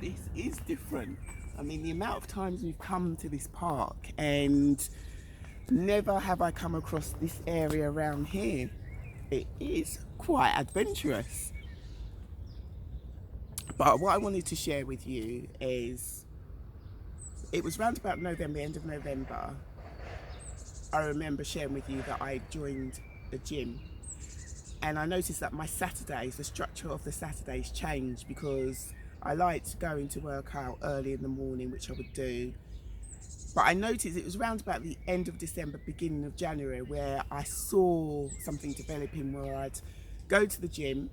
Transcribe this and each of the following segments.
this is different. I mean, the amount of times we've come to this park and never have I come across this area around here. It is quite adventurous. But what I wanted to share with you is, it was round about November, end of November, I remember sharing with you that I joined the gym. And I noticed that my Saturdays, the structure of the Saturdays changed, because I liked going to work out early in the morning, which I would do. But I noticed it was around about the end of December, beginning of January, where I saw something developing where I'd go to the gym,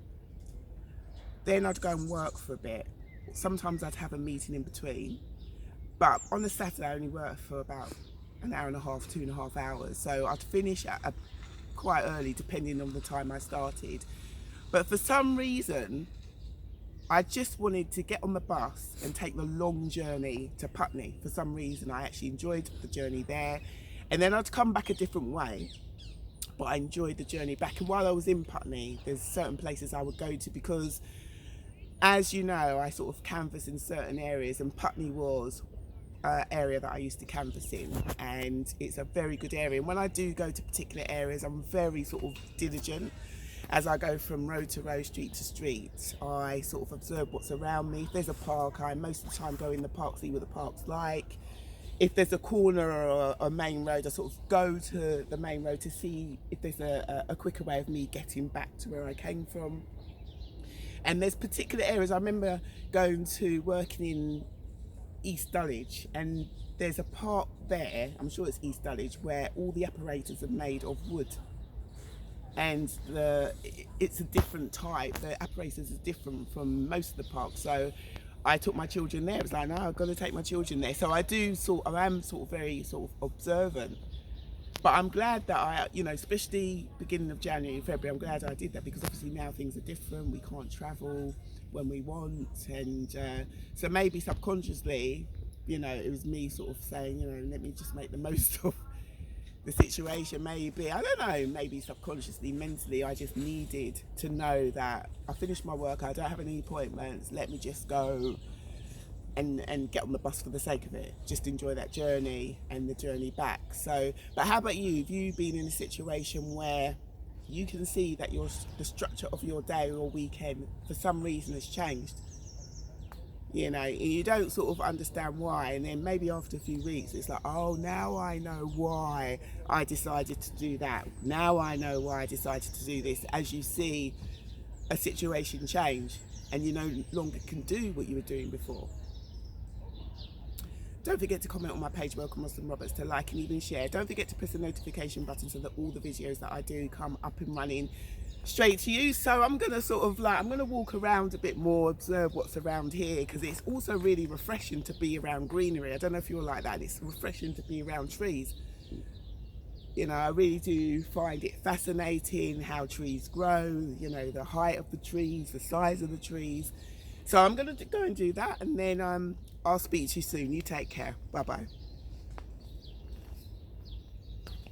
then I'd go and work for a bit. Sometimes I'd have a meeting in between. But on the Saturday, I only worked for about an hour and a half, 2.5 hours. So I'd finish at quite early, depending on the time I started. But for some reason, I just wanted to get on the bus and take the long journey to Putney. For some reason, I actually enjoyed the journey there. And then I'd come back a different way, but I enjoyed the journey back. And while I was in Putney, there's certain places I would go to, because, as you know, I sort of canvass in certain areas, and Putney was an area that I used to canvass in, and it's a very good area. And when I do go to particular areas, I'm very sort of diligent. As I go from road to road, street to street, I sort of observe what's around me. If there's a park, I most of the time go in the park, see what the park's like. If there's a corner or a main road, I sort of go to the main road to see if there's a quicker way of me getting back to where I came from. And there's particular areas. I remember working in East Dulwich, and there's a park there, I'm sure it's East Dulwich, where all the apparatus are made of wood. And it's a different type. The apparatus is different from most of the parks. So I took my children there. It was like, no, I've got to take my children there. So I am sort of very sort of observant. But I'm glad that especially beginning of January, February, I'm glad I did that, because obviously now things are different. We can't travel when we want. And so maybe subconsciously, it was me sort of saying, let me just make the most of the situation. Maybe, I don't know, maybe subconsciously, mentally, I just needed to know that I finished my work, I don't have any appointments, let me just go and get on the bus for the sake of it, just enjoy that journey and the journey back. So, but how about you? Have you been in a situation where you can see that the structure of your day or weekend for some reason has changed? You don't sort of understand why, and then maybe after a few weeks it's like, oh, now I know why I decided to do that. Now I know why I decided to do this. As you see a situation change and you no longer can do what you were doing before. Don't forget to comment on my page, Welcome Rosalind Roberts, to like and even share. Don't forget to press the notification button so that all the videos that I do come up and running straight to you. So I'm going to I'm going to walk around a bit more, observe what's around here, because it's also really refreshing to be around greenery. I don't know if you're like that. It's refreshing to be around trees. I really do find it fascinating how trees grow, the height of the trees, the size of the trees. So I'm going to go and do that, and then I'll speak to you soon. You take care. Bye-bye.